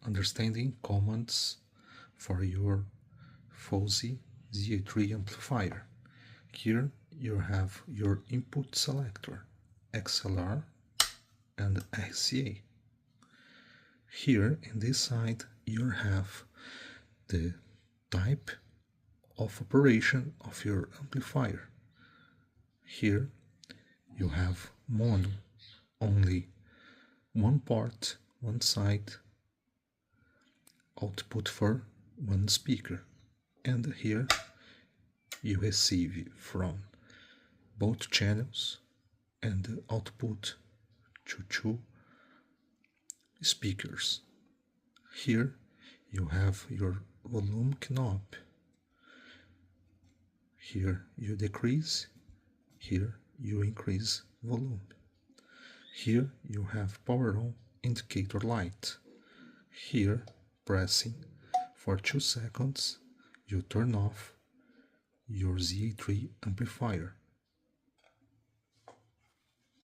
understanding commands for your Fosi ZA3 amplifier. Here you have your input selector, XLR and RCA. Here in this side you have the type of operation of your amplifier. Here you have mono, only one port, one side, output for one speaker, and here you receive from both channels and output to two speakers. Here you have your volume knob. Here you decrease, here you increase volume. Here you have power on indicator light. Here, pressing for 2 seconds, you turn off your ZA3 amplifier.